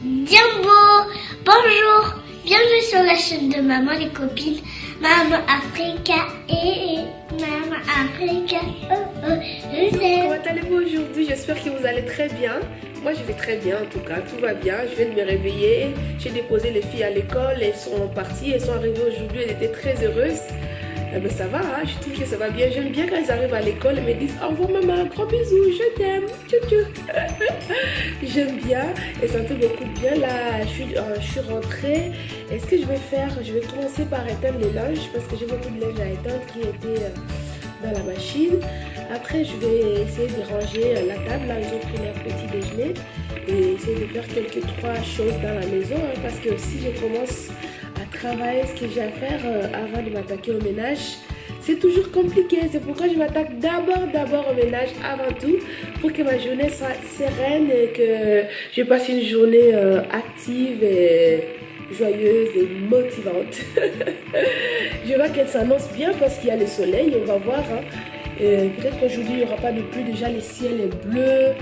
Jumbo, bonjour, bienvenue sur la chaîne de Maman les copines, Maman Africa et Maman Africa. Je t'aime. Comment allez-vous aujourd'hui? J'espère que vous allez très bien. Moi je vais très bien en tout cas, tout va bien. Je viens de me réveiller, j'ai déposé les filles à l'école, elles sont parties, elles sont arrivées aujourd'hui, elles étaient très heureuses. Ben ça va, hein? Je trouve que ça va bien. J'aime bien quand elles arrivent à l'école et me disent au revoir maman, gros bisous, je t'aime, tchou. J'aime bien et ça me fait beaucoup de bien. Là, je suis rentrée. Est-ce que je vais faire? Je vais commencer par éteindre les linges parce que j'ai beaucoup de linge à éteindre qui était dans la machine. Après, je vais essayer de ranger la table. Là, ils ont pris leur petit déjeuner et essayer de faire trois choses dans la maison hein, parce que si je commence travailler ce que j'ai à faire avant de m'attaquer au ménage, c'est toujours compliqué. C'est pourquoi je m'attaque d'abord au ménage avant tout pour que ma journée soit sereine et que je passe une journée active et joyeuse et motivante. Je vois qu'elle s'annonce bien parce qu'il y a le soleil, on va voir. Hein. Peut-être qu'aujourd'hui il n'y aura pas de pluie, déjà le ciel est bleu.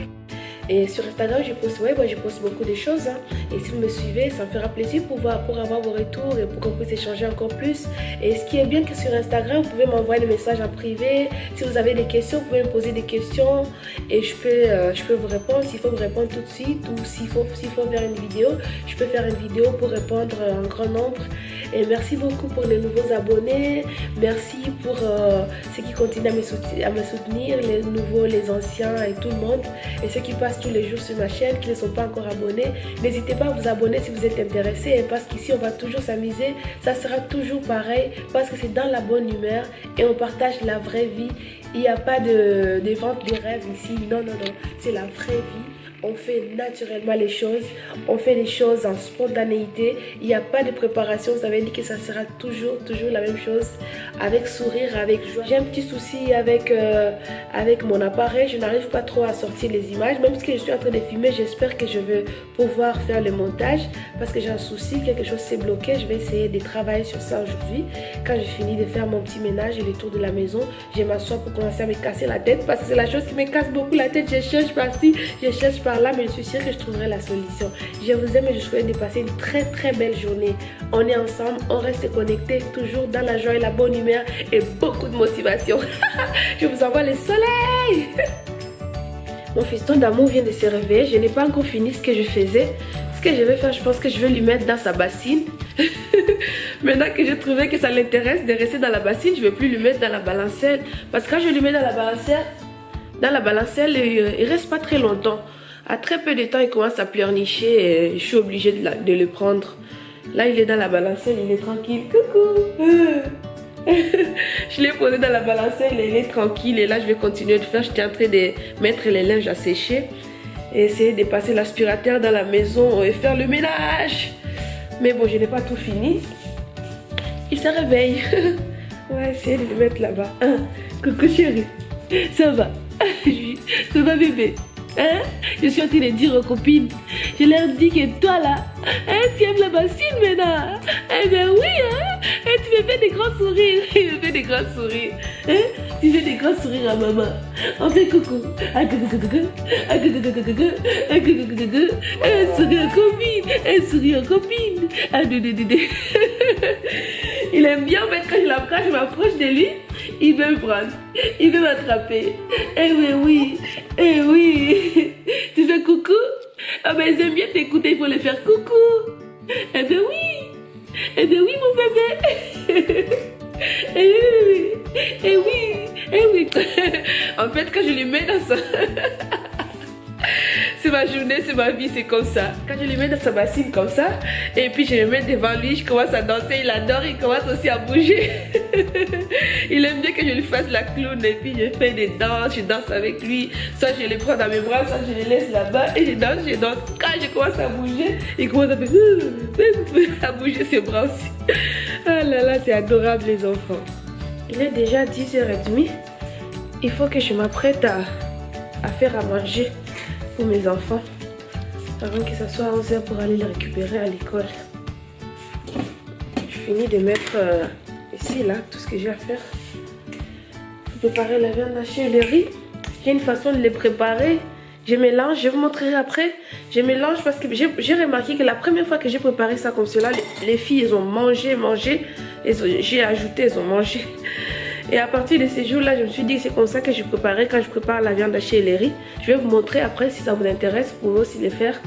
Et sur Instagram, je poste beaucoup de choses. Hein. Et si vous me suivez, ça me fera plaisir pour avoir vos retours et pour qu'on puisse échanger encore plus. Et ce qui est bien que sur Instagram, vous pouvez m'envoyer des messages en privé. Si vous avez des questions, vous pouvez me poser des questions. Et je peux vous répondre. S'il faut me répondre tout de suite ou s'il faut faire une vidéo, je peux faire une vidéo pour répondre à un grand nombre. Et merci beaucoup pour les nouveaux abonnés. Merci pour ceux qui continuent à me soutenir, les nouveaux, les anciens et tout le monde. Et ceux qui passent tous les jours sur ma chaîne, qui ne sont pas encore abonnés, n'hésitez pas à vous abonner si vous êtes intéressés. Parce qu'ici, on va toujours s'amuser. Ça sera toujours pareil parce que c'est dans la bonne humeur et on partage la vraie vie. Il n'y a pas de vente des rêves ici. Non. C'est la vraie vie. On fait naturellement les choses, on fait les choses en spontanéité, il n'y a pas de préparation, ça veut dire que ça sera toujours la même chose, avec sourire, avec joie. J'ai un petit souci avec mon appareil, je n'arrive pas trop à sortir les images, même si je suis en train de filmer, j'espère que je vais pouvoir faire le montage, parce que j'ai un souci, quelque chose s'est bloqué, je vais essayer de travailler sur ça aujourd'hui. Quand j'ai fini de faire mon petit ménage et le tour de la maison, je m'assois pour commencer à me casser la tête, parce que c'est la chose qui me casse beaucoup la tête, je cherche par-ci, je cherche par là, mais je suis sûre que je trouverai la solution. Je vous aime et je souhaite de passer une très belle journée. On est ensemble, on reste connectés, toujours dans la joie et la bonne humeur et beaucoup de motivation. Je vous envoie le soleil. Mon fiston d'amour vient de se réveiller. Je n'ai pas encore fini ce que je faisais. Ce que je vais faire, je pense que je vais lui mettre dans sa bassine. Maintenant que j'ai trouvé que ça l'intéresse de rester dans la bassine, je ne vais plus lui mettre dans la balancelle. Parce que quand je lui mets dans la balancelle, il ne reste pas très longtemps. À très peu de temps, il commence à pleurnicher et je suis obligée de le prendre. Là, il est dans la balancelle, il est tranquille. Coucou. Je l'ai posé dans la balancelle, il est tranquille. Et là, je vais continuer de faire. J'étais en train de mettre les linges à sécher. Et essayer de passer l'aspirateur dans la maison et faire le ménage. Mais bon, je n'ai pas tout fini. Il se réveille. On va essayer de le mettre là-bas. Coucou chérie. Ça va? Ça va bébé? Hein? Je suis en train de dire aux copines, je leur dis que toi là, hein, tu aimes la bassine maintenant. Eh bien oui, hein? Et tu me fais des grands sourires. Il me fait des grands sourires. Hein? Tu fais des grands sourires à maman. On fait coucou. Un sourire en copine. Un sourire en copine. Il aime bien en fait quand je m'approche de lui. Il veut me prendre, il veut m'attraper. Eh oui, eh oui. Tu fais coucou? Ah ben ils aiment bien t'écouter, il faut les faire coucou. Eh ben oui, mon bébé. Eh oui. En fait quand je lui mets dans ça... C'est ma journée, c'est ma vie, c'est comme ça. Quand je le mets dans sa bassine comme ça, et puis je le mets devant lui, je commence à danser, il adore, il commence aussi à bouger. Il aime bien que je lui fasse la clown, et puis je fais des danses, je danse avec lui. Soit je les prends dans mes bras, soit je les laisse là-bas, et je danse. Quand je commence à bouger, il commence à bouger ses bras aussi. Ah là là, c'est adorable les enfants. Il est déjà 10h30. Il faut que je m'apprête à faire à manger pour mes enfants avant que ça soit 11h pour aller les récupérer à l'école. Je finis de mettre ici là tout ce que j'ai à faire pour préparer la viande hachée et le riz. J'ai une façon de les préparer Je mélange, je vous montrerai après. Je mélange parce que j'ai remarqué que la première fois que j'ai préparé ça comme cela, les filles, elles ont mangé. J'ai ajouté, elles ont mangé. Et à partir de ces jours-là, je me suis dit que c'est comme ça que je préparais quand je prépare la viande hachée et les riz. Je vais vous montrer après si ça vous intéresse, vous pouvez aussi les faire.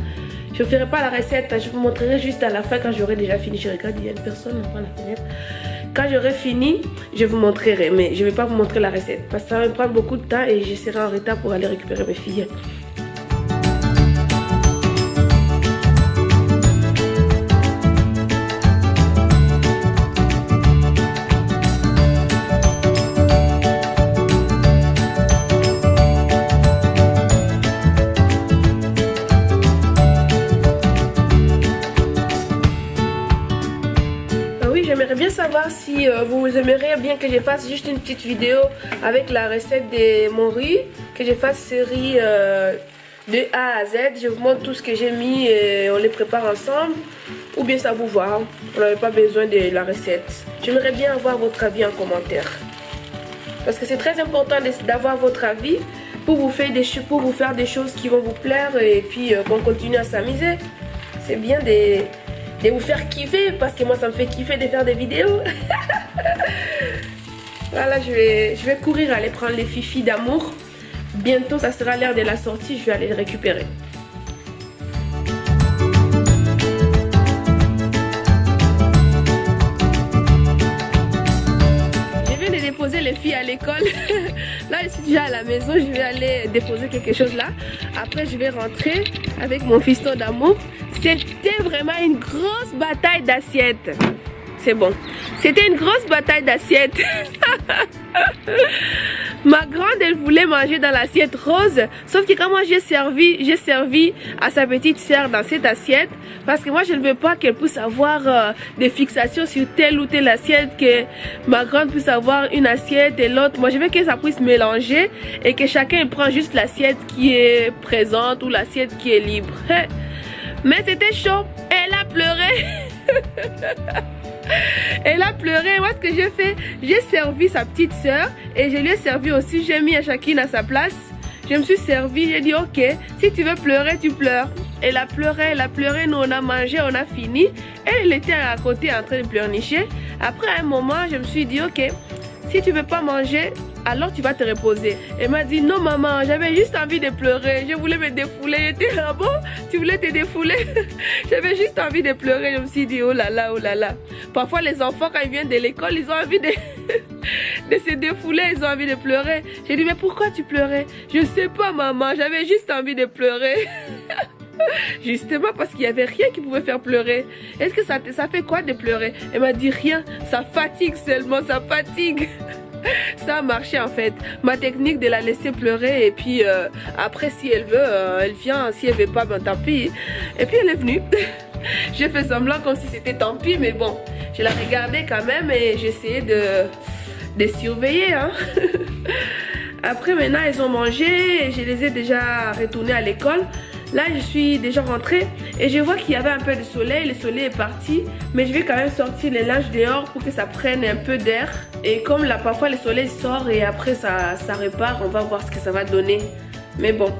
Je ne ferai pas la recette, je vous montrerai juste à la fin quand j'aurai déjà fini. Je regarde, il y a une personne dans la fenêtre. Quand j'aurai fini, je vous montrerai, mais je ne vais pas vous montrer la recette parce que ça va me prendre beaucoup de temps et je serai en retard pour aller récupérer mes filles. J'aimerais bien savoir si vous aimeriez bien que je fasse juste une petite vidéo avec la recette de mon riz, que je fasse série de A à Z. Je vous montre tout ce que j'ai mis et on les prépare ensemble. Ou bien ça vous va, on n'avait pas besoin de la recette. J'aimerais bien avoir votre avis en commentaire. Parce que c'est très important d'avoir votre avis pour vous faire des choses qui vont vous plaire et puis qu'on continue à s'amuser. C'est bien de vous faire kiffer parce que moi ça me fait kiffer de faire des vidéos. Voilà, je vais courir aller prendre les fifis d'amour. Bientôt ça sera l'heure de la sortie, je vais aller les récupérer. Je viens de déposer les filles à l'école. Là je suis déjà à la maison, je vais aller déposer quelque chose là. Après je vais rentrer avec mon fiston d'amour. C'était vraiment une grosse bataille d'assiettes. C'est bon. C'était une grosse bataille d'assiettes. Ma grande, elle voulait manger dans l'assiette rose. Sauf que quand moi j'ai servi à sa petite sœur dans cette assiette. Parce que moi je ne veux pas qu'elle puisse avoir des fixations sur telle ou telle assiette. Que ma grande puisse avoir une assiette et l'autre. Moi je veux que ça puisse mélanger. Et que chacun prenne juste l'assiette qui est présente ou l'assiette qui est libre. Mais c'était chaud. Elle a pleuré. Elle a pleuré. Moi, ce que j'ai fait, j'ai servi sa petite soeur et je lui ai servi aussi. J'ai mis à chacune à sa place. Je me suis servi. J'ai dit, ok, si tu veux pleurer, tu pleures. Elle a pleuré. Nous, on a mangé, on a fini. Elle était à côté en train de pleurnicher. Après, à un moment, je me suis dit, ok, si tu veux pas manger, alors tu vas te reposer. Elle m'a dit, non maman, j'avais juste envie de pleurer. Je voulais me défouler. J'étais, ah bon, tu voulais te défouler? J'avais juste envie de pleurer. Je me suis dit, oh là là, oh là là. Parfois les enfants quand ils viennent de l'école, ils ont envie de se défouler, ils ont envie de pleurer. J'ai dit, mais pourquoi tu pleurais? Je sais pas maman, j'avais juste envie de pleurer. Justement parce qu'il n'y avait rien qui pouvait faire pleurer. Est-ce que ça fait quoi de pleurer? Elle m'a dit rien, ça fatigue seulement, ça fatigue. Ça a marché en fait. Ma technique de la laisser pleurer et puis après si elle veut, elle vient. Si elle veut pas, ben tant pis. Et puis elle est venue. J'ai fait semblant comme si c'était tant pis, mais bon, je la regardais quand même et j'essayais de surveiller. Hein. Après maintenant, elles ont mangé et je les ai déjà retournées à l'école. Là, je suis déjà rentrée et je vois qu'il y avait un peu de soleil. Le soleil est parti, mais je vais quand même sortir les linges dehors pour que ça prenne un peu d'air. Et comme là, parfois le soleil sort et après ça repart, on va voir ce que ça va donner. Mais bon,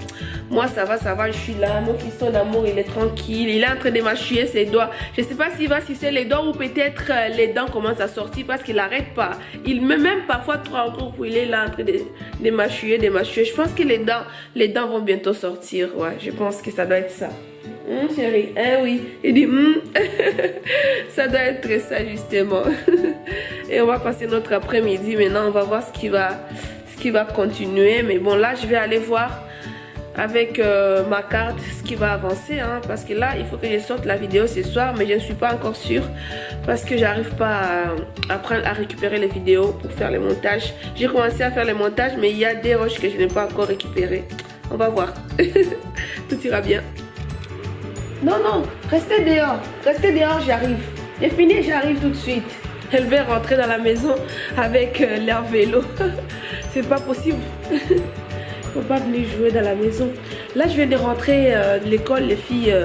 moi ça va, je suis là. Mon fiston d'amour, il est tranquille. Il est en train de mâcher ses doigts. Je ne sais pas s'il va sucer les doigts ou peut-être les dents commencent à sortir parce qu'il n'arrête pas. Il met même parfois 3 jours où il est là en train de mâcher. Je pense que les dents vont bientôt sortir. Ouais, je pense que ça doit être ça. Chérie, hein, oui. Il dit, ça doit être ça justement. Et on va passer notre après-midi. Maintenant, on va voir ce qui va continuer. Mais bon, là, je vais aller voir avec ma carte ce qui va avancer. Hein, parce que là, il faut que je sorte la vidéo ce soir. Mais je ne suis pas encore sûre. Parce que j'arrive pas à récupérer les vidéos pour faire le montage. J'ai commencé à faire le montage. Mais il y a des roches que je n'ai pas encore récupérées. On va voir. Tout ira bien. Non, non, restez dehors, j'arrive. J'ai fini, j'arrive tout de suite. Elle veut rentrer dans la maison avec leur vélo. C'est pas possible. Faut pas venir jouer dans la maison. Là, je viens de rentrer de l'école. Les filles,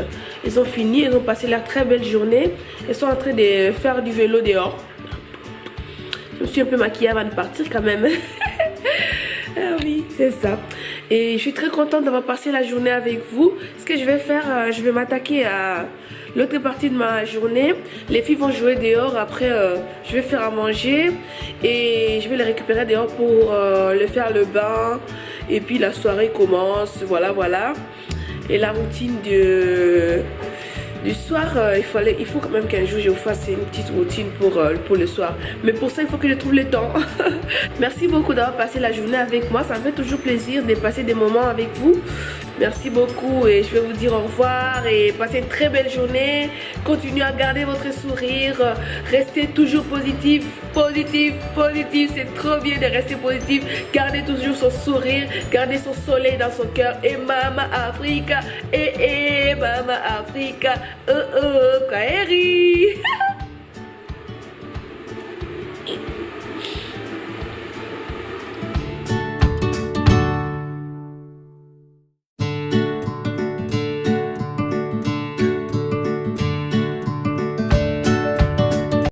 elles ont fini, elles ont passé leur très belle journée. Elles sont en train de faire du vélo dehors. Je me suis un peu maquillée avant de partir quand même. oui, c'est ça. Et je suis très contente d'avoir passé la journée avec vous. Ce que je vais faire, je vais m'attaquer à l'autre partie de ma journée. Les filles vont jouer dehors. Après, je vais faire à manger. Et je vais les récupérer dehors pour leur faire le bain. Et puis la soirée commence. Voilà, voilà. Et la routine du soir, il faut quand même qu'un jour je vous fasse une petite routine pour le soir. Mais pour ça, il faut que je trouve le temps. Merci beaucoup d'avoir passé la journée avec moi. Ça me fait toujours plaisir de passer des moments avec vous. Merci beaucoup et je vais vous dire au revoir et passer une très belle journée. Continuez à garder votre sourire. Restez toujours positif, positif, positif. C'est trop bien de rester positif. Gardez toujours son sourire. Gardez son soleil dans son cœur. Et Mama Africa. Mama Africa. Kaeri.